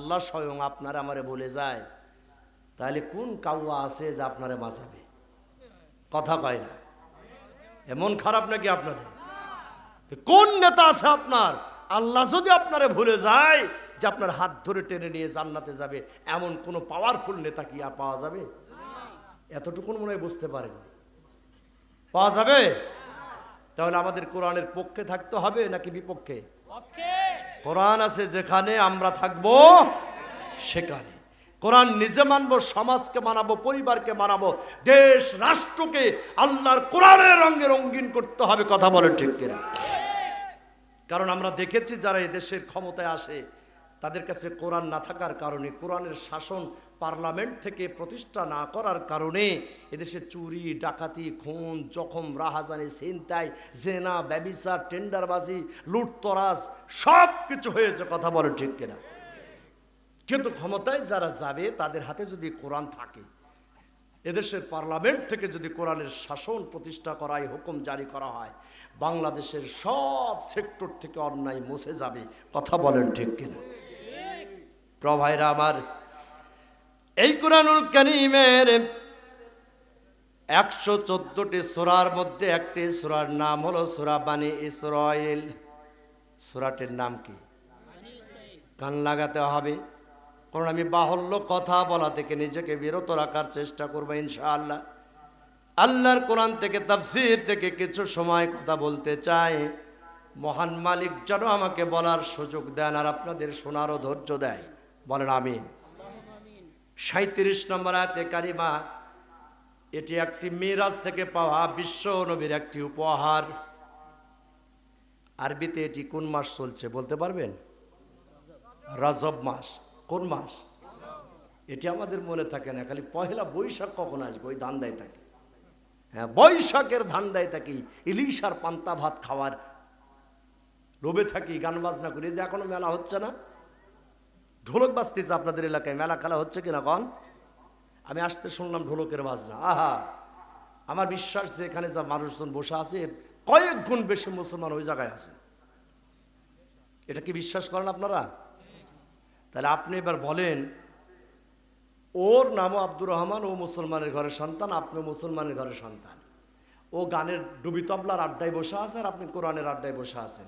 আল্লাহ স্বয়ং আপনারা আমারে বলে যায়, তাহলে কোন কাউয়া আছে যে আপনারে বাঁচাবে? কথা কয় না। এমন খারাপ নাকি আপনাদের? কোন নেতা আছে আপনার? আল্লাহ যদি আপনারে ভুলে যায় যে আপনার হাত ধরে টেনে নিয়ে জান্নাতে যাবে, এমন কোন পাওয়ারফুল নেতা কি আর পাওয়া যাবে? এতটুকুন মনে হয় বুঝতে পারেন, পাওয়া যাবে? তাহলে আমাদের কোরআনের পক্ষে থাকতে হবে নাকি বিপক্ষে? কোরআন আছে যেখানে, আমরা থাকবো সেখানে। কোরআন নিজে মানবো, সমাজকে মানাবো, পরিবারকে মানাবো, দেশ রাষ্ট্রকে আল্লাহর কোরআনের রঙে রঙিন করতে হবে। কথা বলেন ঠিক কিনা? কারণ আমরা দেখেছি যারা এই দেশের ক্ষমতায় আসে তাদের কাছে কোরআন না থাকার কারণে, কোরআনের শাসন পার্লামেন্ট থেকে প্রতিষ্ঠা না করার কারণে এদেশে চুরি, ডাকাতি, খুন, জখম, রাহাজানি, ছিনতাই, জেনা, ব্যভিচার, টেন্ডারবাজি, লুটতরাজ সব কিছু হয়েছে। কথা বলে ঠিক কিনা? কিন্তু ক্ষমতায় যারা যাবে তাদের হাতে যদি কোরআন থাকে, এদেশের পার্লামেন্ট থেকে যদি কোরআনের শাসন প্রতিষ্ঠা করায়, হুকুম জারি করা হয়, বাংলাদেশের সব সেক্টর থেকে অন্যায় মুছে যাবে। কথা বলেন ঠিক কিনা? প্রভাইরা আমার, এই কোরআনুল কারীমের 114টি সূরার মধ্যে একটি সূরার নাম হলো সূরা বানী ইসরাঈল। সূরাটির নাম কি? কান লাগাতে হবে, কারণ আমি বাহুল্য কথা বলা থেকে নিজেকে বিরত রাখার চেষ্টা করবো ইনশাআল্লাহ। আল্লাহর কোরআন থেকে, তাফসীর থেকে কিছু সময় কথা বলতে চাই। মহান মালিক যেন আমাকে বলার সুযোগ দেন আর আপনাদের শোনারও ধৈর্য দেয়। বলেন আমিন। 37 নম্বর আয়াতে কারিমা, এটি একটি মিরাজ থেকে পাওয়া বিশ্ব নবীর একটি উপহার। আরবিতে এটি কোন মাস চলছে বলতে পারবেন? রজব মাস। কোন মাস? এটি আমাদের মনে থাকে না, খালি পহেলা বৈশাখ কখন আসবে ওই ধান্দায় থাকে। হ্যাঁ, বৈশাখের ধান্দায় থাকি, ইলিশ আর পান্তা ভাত খাওয়ার লোভে থাকি, গান বাজনা করি। যে এখনো মেলা হচ্ছে না, ঢোলক বাজতেছে আপনাদের এলাকায়, মেলা খেলা হচ্ছে কিনা কন? আমি আসতে শুনলাম ঢোলকের বাজনা। আহা, আমার বিশ্বাস যে এখানে যা মানুষজন বসে আছে কয়েক গুণ বেশি মুসলমান ওই জায়গায় আছে। এটা কি বিশ্বাস করেন আপনারা? তাহলে আপনি এবার বলেন, ওর নামও আব্দুর রহমান, ও মুসলমানের ঘরের সন্তান, আপনি মুসলমানের ঘরের সন্তান। ও গানের ডুবি তবলার আড্ডায় বসে আছে আর আপনি কোরআনের আড্ডায় বসে আছেন।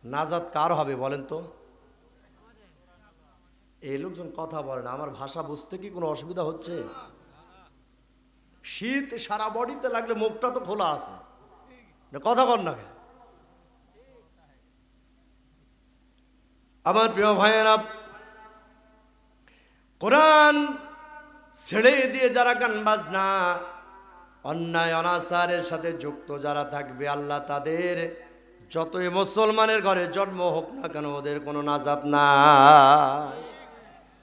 নাজাত কার হবে বলেন তো? এই লোকজন কথা বলে না, আমার ভাষা বুঝতে কি কোনো অসুবিধা হচ্ছে? শীত সারা বডিতে লাগলে মুখটা তো খোলা আছে, কথা বল না। আমার প্রিয় ভাইয়েরা, কোরআন ছেড়ে দিয়ে যারা গান বাজনা, অন্যায় অনাচারের সাথে যুক্ত যারা থাকবে, আল্লাহ তাদের যতই মুসলমানের ঘরে জন্ম হোক না কেন ওদের কোনো নাজাত নাই।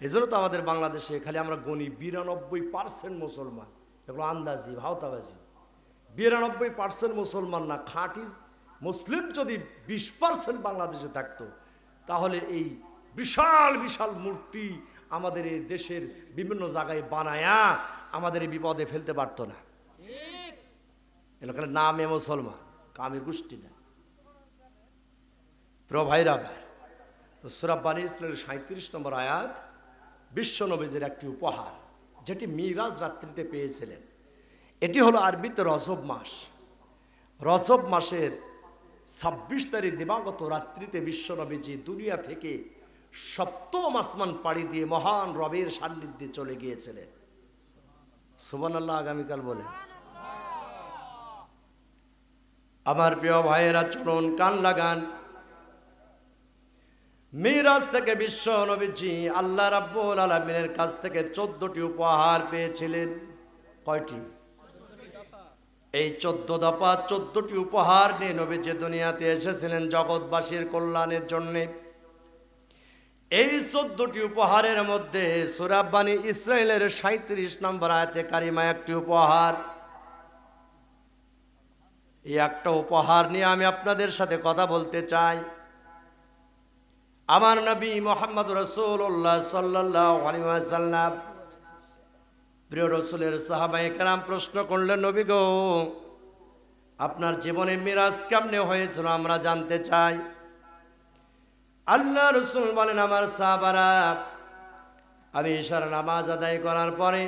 এজন্য তো আমাদের বাংলাদেশে খালি আমরা গণি 92% মুসলমান। এগুলো আন্দাজি, ভাওতাবাজি। 92% মুসলমান না, খাঁটি মুসলিম যদি 20% বাংলাদেশে থাকতো, তাহলে এই বিশাল বিশাল মূর্তি আমাদের এই দেশের বিভিন্ন জায়গায় বানায়া আমাদের এই বিপদে ফেলতে পারতো না। এলাকার নামে মুসলমান, কামের গোষ্ঠী না। প্রভাইরা ভাই, তো সূরা বানী ইসরাঈলের 37 নম্বর আয়াত বিশ্ব নবীর একটি উপহার, যেটি মিরাজ রাত্রিতে পেয়েছিলেন। এটি হলো আরবিতে রজব মাস। রজব মাসের 26 তারিখ দিবাগত রাত্রিতে বিশ্ব নবীজি দুনিয়া থেকে সপ্তম আসমান পাড়ি দিয়ে মহান রবের সান্নিধ্যে চলে গিয়েছিলেন। সুবহানাল্লাহ। আগামীকাল বলে আমার প্রিয় ভাইয়েরা, চলুন কান লাগান। মিরাজ থেকে বিশ্ব নবীজি আল্লাহ রাব্বুল আলামিনের কাছ থেকে 14টি উপহার পেয়েছিলেন। কয়টি? এই 14 দফা 14টি উপহার নিয়ে নবীজি দুনিয়াতে এসেছিলেন জগৎবাসীর কল্যাণের জন্যে। এই 14টি উপহারের মধ্যে সূরা বানী ইসরাঈলের 37 নম্বর আয়াতে কারিমা একটি উপহার। এই একটা উপহার নিয়ে আমি আপনাদের সাথে কথা বলতে চাই। আমার নবী মুহাম্মদ রাসূলুল্লাহ সাল্লাল্লাহু আলাইহি ওয়াসাল্লাম, প্রিয় রাসূলের সাহাবায়ে কেরাম প্রশ্ন করলেন, নবী গো, আপনার জীবনে মিরাজ কেমনে হয়েছিল আমরা জানতে চাই। আল্লাহ রাসূল বলেন, আমার সাহাবারা, আমি ঈশার নামাজ আদায় করার পরে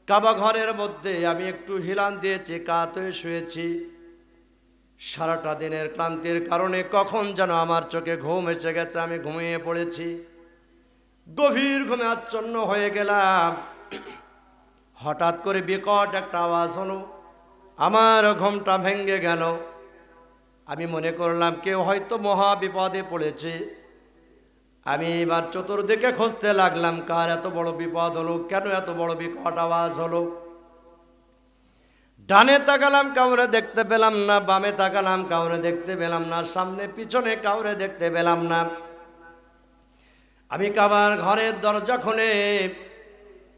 কাবা ঘরের মধ্যে আমি একটু হিলান দিয়েছি, কাত হয়ে শুয়েছি। সারাটা দিনের ক্লান্তির কারণে কখন যেন আমার চোখে ঘুম এসে গেছে, আমি ঘুমিয়ে পড়েছি। গভীর ঘুমে আচ্ছন্ন হয়ে গেলাম। হঠাৎ করে বিকট একটা আওয়াজ হলো, আমার ঘুমটা ভেঙে গেল। আমি মনে করলাম কেউ হয়তো মহা বিপদে পড়েছে। আমি এবার চতুর্দিকে খুঁজতে লাগলাম, কার এত বড় বিপদ হলো, কেন এত বড় বিকট আওয়াজ হলো। ডানে তাকালাম, কাউরে দেখতে পেলাম না। বামে তাকালাম, কাউরে দেখতে পেলাম না। সামনে পিছনে কাউরে দেখতে পেলাম না। আমি কাবার ঘরের দরজা খুলে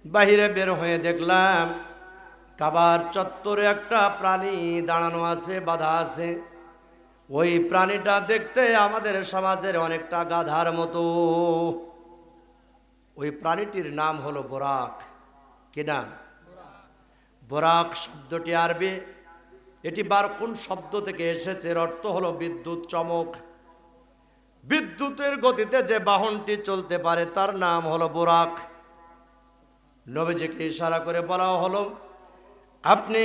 বাহিরে বের হয়ে দেখলাম কাবার চত্বরে একটা প্রাণী দাঁড়ানো আছে, বাঁধা আছে। ওই প্রাণীটা দেখতে আমাদের সমাজের অনেকটা গাধার মতো। ওই প্রাণীটির নাম হলো বোরাক। কি নাম? বোরাক শব্দটি আরবি, এটি বারকুন শব্দ থেকে এসেছে। এর অর্থ হলো বিদ্যুৎ চমক। বিদ্যুতের গতিতে যে বাহনটি চলতে পারে তার নাম হলো বোরাক। নবীজিকে ইশারা করে বলা হলো, আপনি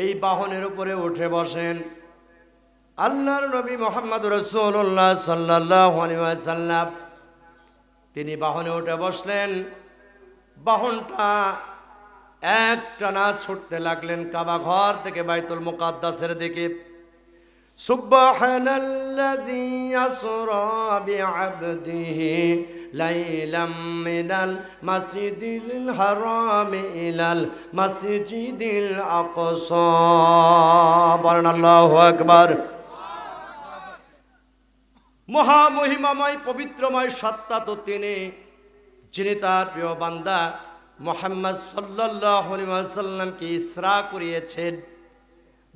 এই বাহনের উপরে উঠে বসেন। আল্লাহর নবী মুহাম্মদ রাসূলুল্লাহ সাল্লাল্লাহু আলাইহি ওয়াসাল্লাম তিনি বাহনে উঠে বসলেন। বাহনটা একটানা ছুটতে লাগলেন কাবা ঘর থেকে বাইতুল মুকাদ্দাসের দিকে। সুবহানাল্লাযী আসরা বিআবদিহি লাইলাম মিনাল মাসজিদিল হারাম ইলাল মাসজিদিল আকসা। বলেন আল্লাহু আকবার। মহামহিমাময় পবিত্রময় সত্তা তো তিনি, যিনি তার প্রিয় বান্দা মুহাম্মদ সাল্লাল্লাহু আলাইহি ওয়াসাল্লামকে ইসরা করিয়েছেন,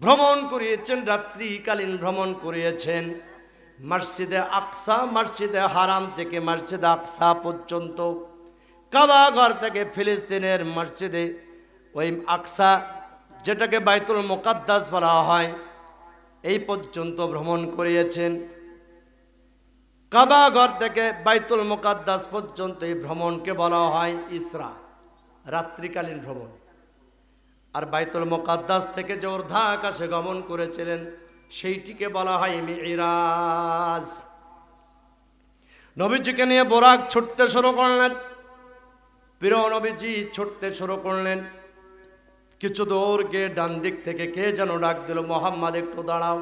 ভ্রমণ করিয়েছেন, রাত্রিকালীন ভ্রমণ করিয়েছেন মসজিদে আকসা, মসজিদে হারাম থেকে মসজিদে আকসা পর্যন্ত, কাবা ঘর থেকে ফিলিস্তিনের মসজিদে ওই আকসা যেটাকে বাইতুল মুকাদ্দাস বলা হয় এই পর্যন্ত ভ্রমণ করিয়েছেন। কাবা ঘর থেকে বাইতুল মুকাদ্দাস পর্যন্ত এই ভ্রমণকে বলা হয় ইসরা, রাত্রিকালীন ভ্রমণ। আর বাইতুল মুকাদ্দাস থেকে যে ঊর্ধ্ব আকাশে গমন করেছিলেন সেইটিকে বলা হয় মিরাজ। নবীজিকে নিয়ে বোরাক ছুটতে শুরু করলেন। প্রিয় নবীজি ছুটতে শুরু করলেন। কিছু দূর গিয়ে ডান দিক থেকে কে যেন ডাক দিল, মোহাম্মদ একটু দাঁড়াও,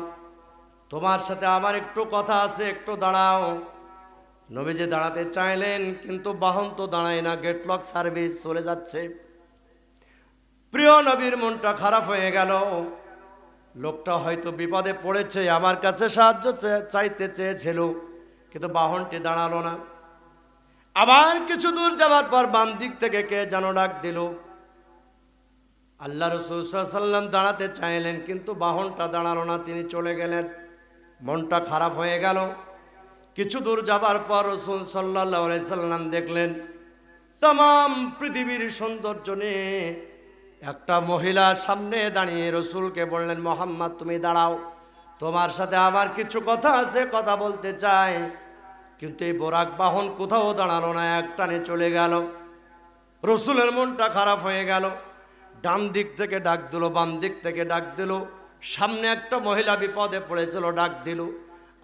তোমার সাথে আমার একটু কথা আছে, একটু দাঁড়াও। নবীজি দাঁড়াতে চাইলেন, কিন্তু বাহন তো দাঁড়ায় না, গেট লক সার্ভিস চলে যাচ্ছে। প্রিয় নবীর মনটা খারাপ হয়ে গেল। লোকটা হয়তো বিপদে পড়েছে, আমার কাছে সাহায্য চাইতে চেয়েছিল, কিন্তু বাহনটি দাঁড়ালো না। আবার কিছু দূর যাওয়ার পর বাম দিক থেকে কে যেন ডাক দিল। আল্লাহ রাসূল সাল্লাল্লাহু আলাইহি ওয়াসাল্লাম দাঁড়াতে চাইলেন, কিন্তু বাহনটা দাঁড়ালো না, তিনি চলে গেলেন। মনটা খারাপ হয়ে গেল। কিছু দূর যাবার পর রাসূল সাল্লাল্লাহু আলাইহি ওয়াসাল্লাম দেখলেন तमाम পৃথিবীর সৌন্দর্য নিয়ে একটা মহিলা সামনে দাঁড়িয়ে রাসূলকে বললেন, মুহাম্মদ তুমি দাঁড়াও, তোমার সাথে আমার কিছু কথা আছে, কথা বলতে চাই। কিন্তু এই বোরাক বাহন কোথাও দাঁড়ালো না, একটানে চলে গেল। রাসূলের মনটা খারাপ হয়ে গেল। ডান দিক থেকে ডাক দিল, বাম দিক থেকে ডাক দিল, সামনে একটা মহিলা বিপদে পড়েছিল, ডাক দিল।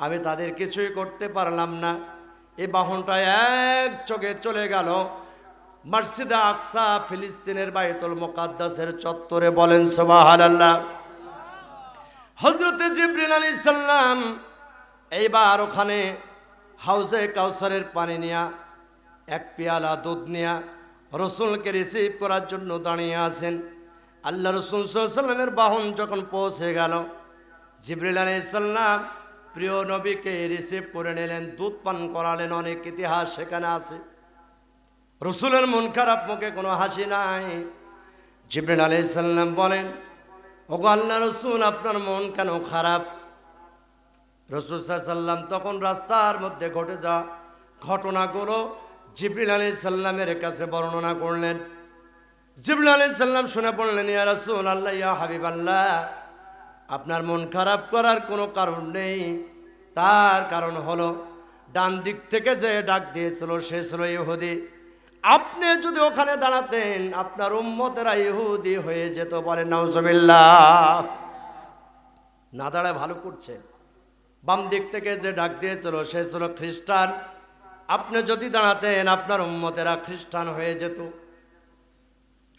আমি তাদের কিছুই করতে পারলাম না। এই বাহনটা এক চোখে চলে গেল মসজিদে আকসা, ফিলিস্তিনের বাইতুল মুকাদ্দাসের চত্বরে। বলেন সুবহানাল্লাহ। হযরতে জিবরিল আলাইহিস সালাম এইবার ওখানে হাউজে কাউসারের পানি নিয়া, এক পেয়ালা দুধ নিয়া রাসূলকে রিসিভ করার জন্য দাঁড়িয়ে আছেন। আল্লাহ রাসূল সাল্লাল্লাহু আলাইহি ওয়াসাল্লামের বাহন যখন পৌঁছে গেল, জিবরিল আলাইহিস সালাম প্রিয় নবীকে রিসিভ করে নিলেন, দুধ পান করালেন। অনেক ইতিহাস সেখানে আছে। রাসূলের মন খারাপ, মুখে কোনো হাসি নাই। জিবরিল আলাইহিস সালাম বলেন, ওগো আল্লাহ রাসূল, আপনার মন কেন খারাপ? রাসূল সাল্লাল্লাহু আলাইহি ওয়াসাল্লাম তখন রাস্তার মধ্যে ঘটে যাওয়া ঘটনাগুলো জিবরিল আলাইহিস সালামের কাছে বর্ণনা করলেন। জিবরিল আলাইহিস সালাম শুনে বললেন, ইয়া রাসূলুল্লাহ, ইয়া হাবিবাল্লাহ, আপনার মন খারাপ করার কোনো কারণ নেই। তার কারণ হলো ডান দিক থেকে যে ডাক দিয়েছিল সে ছিল ইহুদি, আপনি যদি ওখানে দাঁড়াতেন আপনার উম্মতেরা ইহুদি হয়ে যেত, বলেন নাউজুবিল্লাহ। না দাঁড়ায় ভালো করছেন। বাম দিক থেকে যে ডাক দিয়েছিল সে ছিল খ্রিস্টান। আপনি যদি দাঁড়াতেন আপনার উম্মতেরা খ্রিস্টান হয়ে যেত।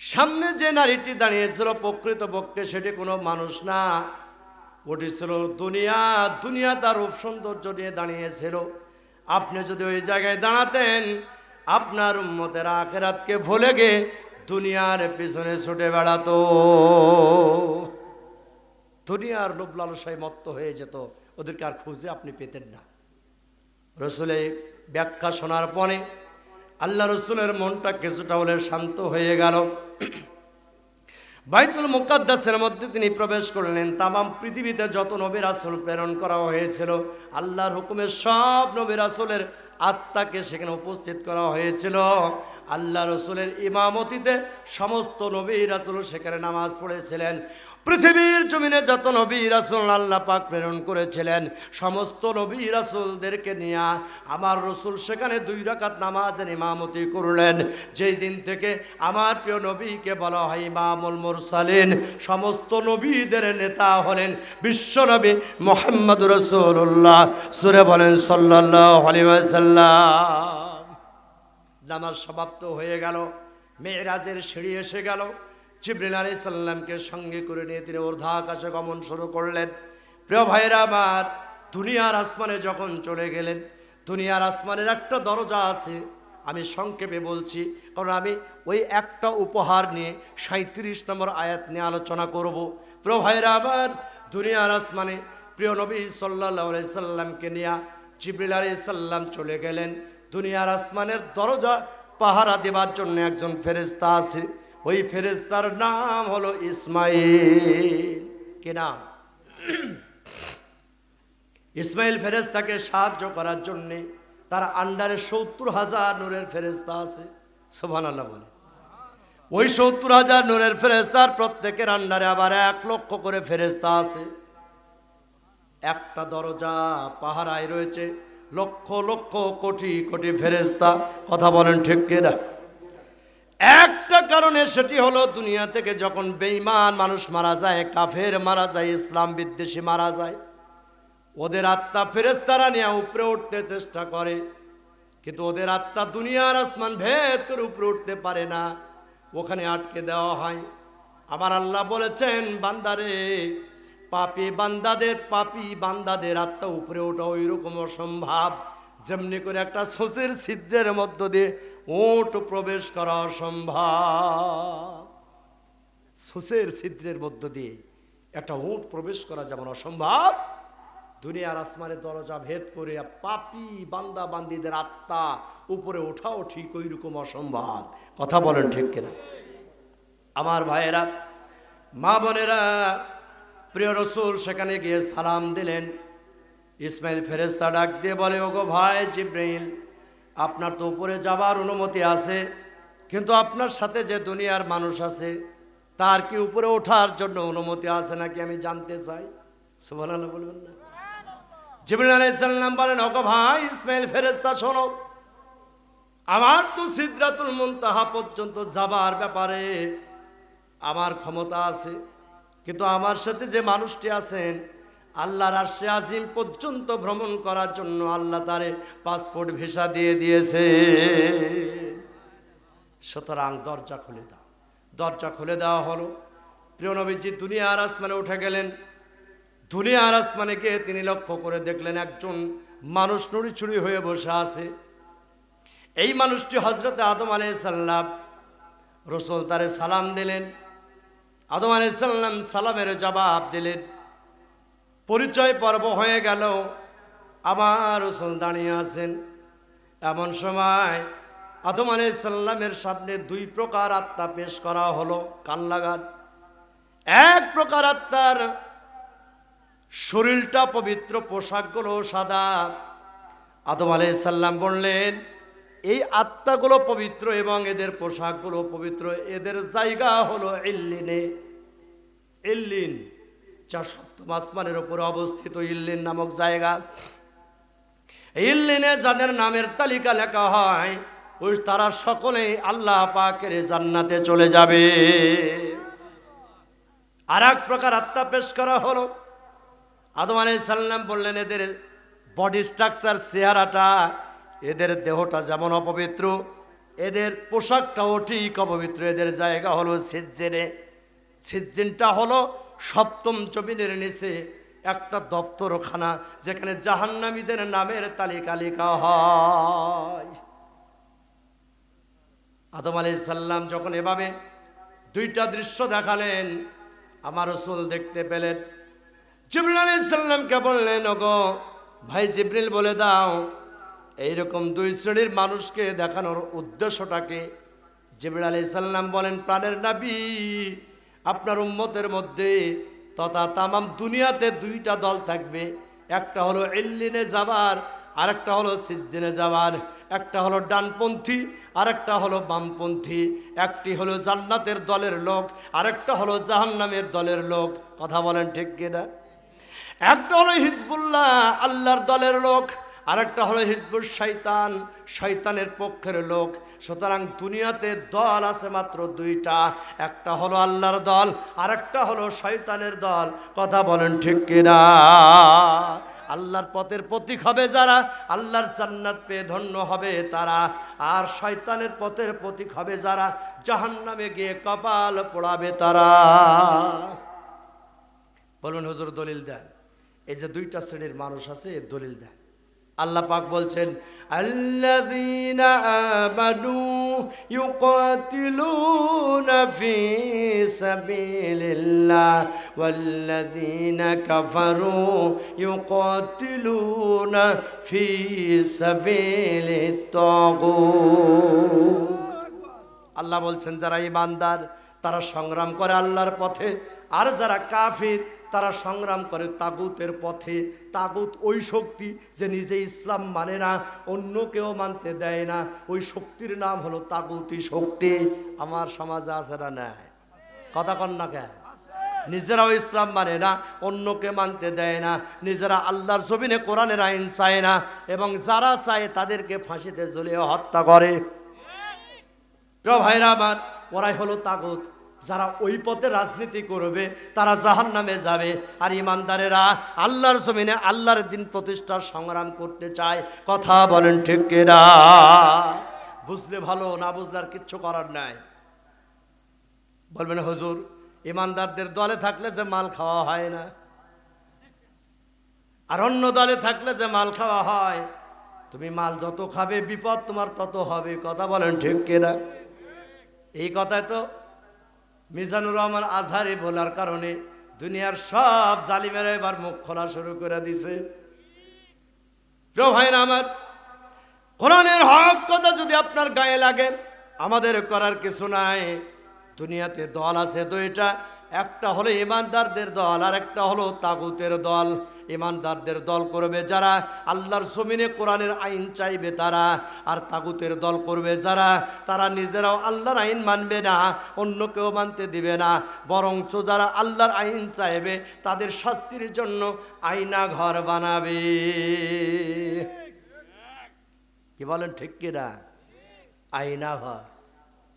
সামনে যে নারীটি দাঁড়িয়েছিল প্রকৃতপক্ষে সেটি কোনো মানুষ না, ওটি ছিল দুনিয়া। দুনিয়া তার রূপ সৌন্দর্য নিয়ে দাঁড়িয়েছিল। আপনি যদি ওই জায়গায় দাঁড়াতেন আপনার উম্মতেরা আখিরাতকে ভুলে গিয়ে দুনিয়ার পিছনে ছুটে বেড়াতো, দুনিয়ার লোভ লালসায় মত্ত হয়ে যেত, ওদেরকে আর খুঁজে আপনি পেতেন না। রসুলের ব্যাখ্যা শোনার পরে আল্লাহ রসুলের মনটা কিছুটা হলে শান্ত হয়ে গেল। বাইতুল মুকাদ্দাসের মধ্যে তিনি প্রবেশ করলেন। তামাম পৃথিবীতে যত নবী রাসূল প্রেরণ করা হয়েছিল আল্লাহর হুকুমে সব নবী রাসূলের আত্মাকে সেখানে উপস্থিত করা হয়েছিল। আল্লাহ রসুলের ইমামতিতে সমস্ত নবী রাসূল সেখানে নামাজ পড়েছিলেন। পৃথিবীর জমিনে যত নবী রাসূল আল্লাহ পাক প্রেরণ করেছিলেন সমস্ত নবী রাসূলদেরকে নিয়ে আমার রসুল সেখানে 2 রাকাত নামাজের ইমামতি করলেন। যেই দিন থেকে আমার প্রিয় নবীকে বলা হয় ইমামুল মুরসালিন, সমস্ত নবীদের নেতা হলেন বিশ্বনবী মুহাম্মদুর রাসূলুল্লাহ। সূরা বলেন সাল্লাল্লাহু আলাইহি ওয়াসাল্লাম। নামাজ সমাপ্ত হয়ে গেল, মেরাজের সিঁড়ি এসে গেল। জিবরিল আলাইহিস সালামকে সঙ্গে করে নিয়ে তিনি ঊর্ধ্ব আকাশে গমন শুরু করলেন। প্রিয় ভাইরা আমার, দুনিয়ার আসমানে যখন চলে গেলেন, দুনিয়ার আসমানের একটা দরজা আছে, আমি সংক্ষেপে বলছি কারণ আমি ওই একটা উপহার নিয়ে 37 নম্বর আয়াত নিয়ে আলোচনা করব। প্রিয় ভাইরা আমার, দুনিয়ার আসমানে প্রিয় নবী সাল্লাল্লাহু আলাইহি সাল্লামকে নিয়ে জিবরিল আলাইহিস সালাম চলে গেলেন। দুনিয়ার আসমানের দরজা পাহারা দেবার জন্য একজন ফেরেশতা আছে। ওই ফেরেশতার নাম হলো ইসমাইল। কি নাম? ইসমাইল ফেরেশতাকে সাহায্য করার জন্যে তার আন্ডারে 70,000 নূরের ফেরেশতা আছে। সুবহানাল্লাহ বলে। ওই 70,000 নূরের ফেরেশতার প্রত্যেকের আন্ডারে আবার 1 লক্ষ করে ফেরেশতা আছে। একটা দরজা পাহারায় রয়েছে লক্ষ লক্ষ কোটি কোটি ফেরেশতা। কথা বলেন ঠিক কিনা? একটা কারণে সেটি হলো দুনিয়া থেকে যখন বেঈমান মানুষ মারা যায়, কাফের মারা যায়, ইসলাম বিদ্বেষী মারা যায়, ওদের আত্মা ফেরেশতারা নিয়ে উপরে উঠতে চেষ্টা করে, কিন্তু ওদের আত্মা দুনিয়ার আসমান ভেদ করে উপরে উঠতে পারে না, ওখানে আটকে দেওয়া হয়। আমার আল্লাহ বলেছেন, বান্দারে, পাপী বান্দাদের আত্মা উপরে ওঠা ওই রকম অসম্ভব যেমনি করে একটা সূচের ছিদ্রের মধ্য দিয়ে ওট প্রবেশ করা অসম্ভব। সূচের ছিদ্রের মধ্য দিয়ে একটা ওট প্রবেশ করা যেমন অসম্ভব, দুনিয়ার আসমানের দরজা ভেদ করে পাপী বান্দাবান্দীদের আত্মা উপরে ওঠাও ঠিক ওই রকম অসম্ভব। কথা বলেন ঠিক কিনা? আমার ভাইয়েরা, মা বোনেরা, প্রিয় রসুল সেখানে গিয়ে সালাম দিলেন। ইসমাইল ফেরেশতা ডাক দিয়ে বলে, ওগো ভাই জিবরাইল, আপনার তো উপরে যাবার অনুমতি আছে, কিন্তু আপনার সাথে যে দুনিয়ার মানুষ আছে তার কি উপরে ওঠার জন্য অনুমতি আছে নাকি আমি জানতে চাই। সুবহানাল্লাহ বলবেন না? জিবরাইল আলাইহিস সালাম বলেন, ওগো ভাই ইসমাইল ফেরেশতা, শোনো, আমার তো সিদরাতুল মুনতাহা পর্যন্ত যাবার ব্যাপারে আমার ক্ষমতা আছে, কিন্তু আমার সাথে যে মানুষটি আছেন আল্লাহর আরশে আজিম পর্যন্ত ভ্রমণ করার জন্য আল্লাহ তারে পাসপোর্ট ভিসা দিয়ে দিয়েছে। সুতরাং দরজা খুলে দাও। দরজা খুলে দেওয়া হলো। প্রিয় নবীজি দুনিয়ার আসমানে উঠে গেলেন। দুনিয়ার আসমানে গিয়ে তিনি লক্ষ্য করে দেখলেন একজন মানুষ নুড়িছুড়ি হয়ে বসে আছে। এই মানুষটি হযরত আদম আলাইহিস সালাম। রাসূল তারে সালাম দিলেন। আদম আলাইহিস সালাম সালামের জবাব দিলেন। পরিচয় পর্ব হয়ে গেল। আবার রাসূল দাঁড়িয়ে আছেন। এমন সময় আদম আলাইহিস সালামের সামনে 2 প্রকার আত্মা পেশ করা হলো। কান লাগান। এক প্রকার আত্মার শরীরটা পবিত্র, পোশাকগুলো সাদা। আদম আলাইহিস সালাম বললেন, এই আত্মাগুলো পবিত্র এবং এদের পোশাকগুলো পবিত্র, এদের জায়গা হলো ইল্লিনে। ইল্লিন 4 সপ্তম আসমানের উপরে অবস্থিত ইল্লিন নামক জায়গা। ইল্লিনে যাদের নামের তালিকা লেখা হয় ওই তারা সকলেই আল্লাহ পাকের জান্নাতে চলে যাবে। আর এক প্রকার আত্মা পেশ করা হলো। আদম আলাইহিস সালাম বললেন, এদের বডি স্ট্রাকচার, চেহারাটা, এদের দেহটা যেমন অপবিত্র, এদের পোশাকটাও ঠিক অপবিত্র। এদের জায়গা হলো সিজ্জিনে। সিজ্জিনটা হলো সপ্তম জমিনের নিচে একটা দপ্তরখানা, যেখানে জাহান্নামীদের নামের তালিকা লেখা হয়। আদম আলাইহিস সালাম যখন এভাবে দুইটা দৃশ্য দেখালেন, আমার রাসূল দেখতে পেলেন। জিবরিল আলাইহিস সালামকে বললেন, ওগো ভাই জিবরিল, বলে দাও এইরকম দুই শ্রেণীর মানুষকে দেখানোর উদ্দেশ্যটাকে। জিবরিল আলাইহিস সালাম বলেন, প্রাণের নবী, আপনার উম্মতের মধ্যে তথা তামাম দুনিয়াতে দুইটা দল থাকবে। একটা হলো ইল্লিনে যাবার, আরেকটা হলো সিজ্জিনে যাবার। একটা হলো ডানপন্থী, আরেকটা হলো বামপন্থী। একটি হলো জান্নাতের দলের লোক, আরেকটা হলো জাহান্নামের দলের লোক। কথা বলেন ঠিক কিনা? একটা হলো হিজবুল্লাহ, আল্লাহর দলের লোক, আরেকটা হলো হিজবুল শয়তান, শয়তানের পক্ষের লোক। সুতরাং দুনিয়াতে দল আছে মাত্র দুইটা, একটা হলো আল্লাহর দল, আরেকটা হলো শয়তানের দল। কথা বলেন ঠিক কিনা? আল্লাহর পথের প্রতীক হবে যারা, আল্লাহর জান্নাত পেয়ে ধন্য হবে তারা। আর শয়তানের পথের প্রতীক হবে যারা, জাহান্নামে গিয়ে কপাল পোড়াবে তারা। বলুন হুজুর দলিল দেন। এই যে দুইটা শ্রেণীর মানুষ আছে, এর দলিল দেন। আল্লাহ পাক বলছেন, আল্লাযীনা আমানু ইউকাতিলুনা ফি সাবিলিল্লাহ ওয়াল্লাযীনা কাফারু ইউকাতিলুনা ফি সাবিলিত তাগুত। আল্লাহ বলছেন, যারা ঈমানদার তারা সংগ্রাম করে আল্লাহর পথে, আর যারা কাফির তারা সংগ্রাম করে তাগুতের পথে। তাগুত ওই শক্তি যে নিজে ইসলাম মানে না, অন্য কেউ মানতে দেয় না, ওই শক্তির নাম হলো তাগুতি শক্তি। আমার সমাজে আছে না? নাই? কথা কন না কেন? নিজেরাও ইসলাম মানে না, অন্যকে মানতে দেয় না, নিজেরা আল্লাহর জমিনে কোরআনের আইন চায় না, এবং যারা চায় তাদেরকে ফাঁসিতে ঝুলিয়ে হত্যা করে। প্রিয় ভাইরা আমার, ওরাই হলো তাগুত। যারা ওই পথে রাজনীতি করবে তারা জাহান্নামে যাবে। আর ইমানদারেরা আল্লাহর জমিনে আল্লাহর দিন প্রতিষ্ঠার সংগ্রাম করতে চায়। কথা বলেন ঠিক কিনা? বুঝলে ভালো, না বুঝলে আর কিচ্ছু করার নাই। বলবেন হুজুর, ইমানদারদের দলে থাকলে যে মাল খাওয়া হয় না, আর অন্য দলে থাকলে যে মাল খাওয়া হয়, তুমি মাল যত খাবে বিপদ তোমার তত হবে। কথা বলেন ঠিক কিনা? এই কথায় তো মিজানুর রহমান আজহারি বলার কারণে দুনিয়ার সব জালিমেরা এবার মুখ খোলা শুরু করে দিছে। প্রিয় ভাইরা আমার, কোরআনের হক কথা যদি আপনার গায়ে লাগে, আমাদের করার কিছু নাই। দুনিয়াতে দল আছে দুইটা, একটা হলো ইমানদারদের দল, আর একটা হলো তাগুতের দল। ইমানদারদের দল করবে যারা আল্লাহর জমিনে কোরআনের আইন চাইবে তারা, আর তাগুতের দল করবে যারা তারা নিজেরাও আল্লাহর আইন মানবে না, অন্য কেউ মানতে দিবে না, বরঞ্চ যারা আল্লাহর আইন চাইবে তাদের শাস্তির জন্য আয়না ঘর বানাবে। কি বলেন ঠিক কিনা? আয়না ঘর,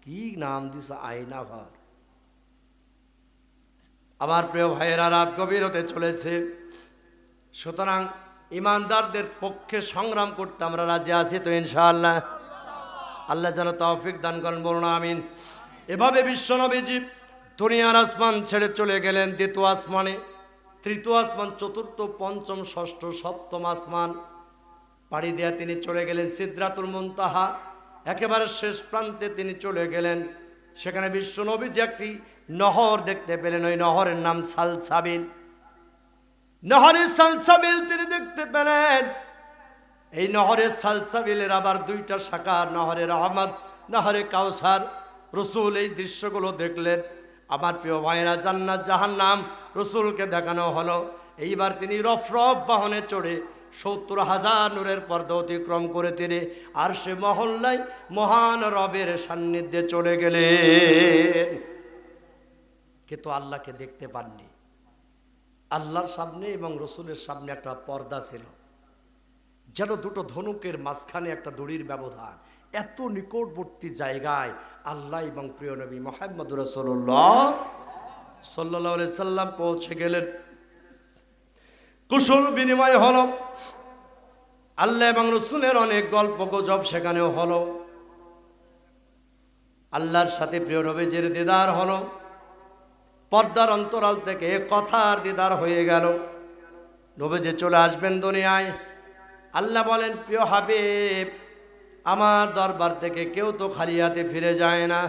কি নাম দিছে আয়না ঘর। আমার প্রিয় ভাইয়েরা, রাত গভীর হতে চলেছে। সুতরাং ইমানদারদের পক্ষে সংগ্রাম করতে আমরা রাজি আছি তো ইনশাআল্লাহ? আল্লাহ যেন তৌফিক দান করেন, বলুন আমিন। এভাবে বিশ্বনবীজি দুনিয়ার আসমান ছেড়ে চলে গেলেন দ্বিতীয় আসমানে, তৃতীয় আসমান, চতুর্থ, পঞ্চম, ষষ্ঠ, সপ্তম আসমান পাড়ি দেয়া তিনি চলে গেলেন সিদরাতুল মুনতাহা। একেবারে শেষ প্রান্তে তিনি চলে গেলেন। সেখানে বিশ্বনবীজি একটি নহর দেখতে পেলেন, ওই নহরের নাম সালসাবিল। নহরে সালসাবিল তিনি দেখতে পেলেন। এই নহরে সালসাবিলের আবার দুইটা শাখা, নহরে রহমত, নহরে কাউসার। রসুল এই দৃশ্যগুলো দেখলেন। আমার প্রিয় ভাইরা, জান্নাত জাহান্নাম রসুলকে দেখানো হলো। এইবার তিনি রফরফ বাহনে চড়ে ৭০,০০০ নূরের পর্দা অতিক্রম করে তিনি আর সে মহল্লায় মহান রবের সান্নিধ্যে চলে গেলেন। কিন্তু আল্লাহকে দেখতে পাননি। আল্লাহর সামনে এবং রসুলের সামনে একটা পর্দা ছিল, যেন দুটো ধনুকের মাঝখানে একটা দড়ির ব্যবধান। এত নিকটবর্তী জায়গায় আল্লাহ এবং প্রিয় নবী মুহাম্মদ রাসূলুল্লাহ সাল্লাল্লাহু আলাইহি সাল্লাম পৌঁছে গেলেন। কুশল বিনিময় হলো, আল্লাহ এবং রসুলের অনেক গল্প গুজব সেখানেও হলো, আল্লাহর সাথে প্রিয় নবীজির দিদার হলো। পর্দার অন্তরাল থেকে কথার দিদার হয়ে গেল। নবীজি চলে আসবেন দুনিয়ায়। আল্লাহ বলেন, প্রিয় হাবিব, আমার দরবার থেকে কেউ তো খালি হাতে ফিরে যায় না।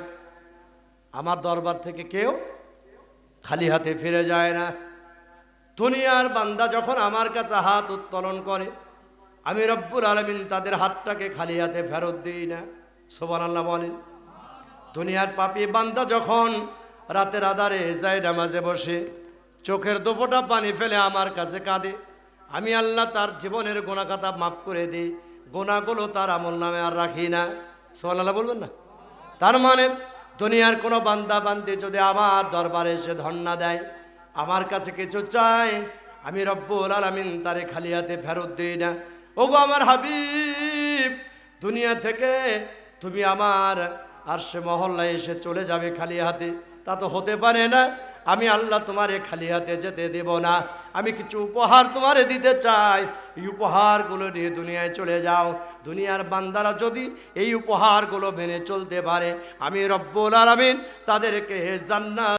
আমার দরবার থেকে কেউ খালি হাতে ফিরে যায় না। দুনিয়ার বান্দা যখন আমার কাছে হাত উত্তোলন করে, আমি রব্বুল আলামিন তাদের হাতটাকে খালি হাতে ফেরত দিই না। সুবহানাল্লাহ বলেন। দুনিয়ার পাপী বান্দা যখন রাতের আধারে যায় নামাজে বসে চোখের দুপোটা পানি ফেলে আমার কাছে কাঁদে, আমি আল্লাহ তার জীবনের গুনাহ খাতা মাফ করে দিই, গুনাহগুলো তার আমল নামে আর রাখি না। সুবহানাল্লাহ বলবেন না? তার মানে দুনিয়ার কোনো বান্দা বান্দি যদি আমার দরবারে এসে ধন্না দেয়, আমার কাছে কিছু চায়, আমি রব্বুল আলামিন তারে খালি হাতে ফেরত দিই না। ওগো আমার হাবিব, দুনিয়া থেকে তুমি আমার আরশে মহল্লায় এসে চলে যাবে খালি হাতে, তা তো হতে পারে না। আমি আল্লাহ তোমারে খালি হাতে যেতে দেব না। আমি কিছু উপহার তোমারে দিতে চাই, এই উপহারগুলো নিয়ে দুনিয়ায় চলে যাও। দুনিয়ার বান্দারা যদি এই উপহারগুলো মেনে চলতে পারে, আমি রব্বুল আলামিন তাদেরকে জান্নাত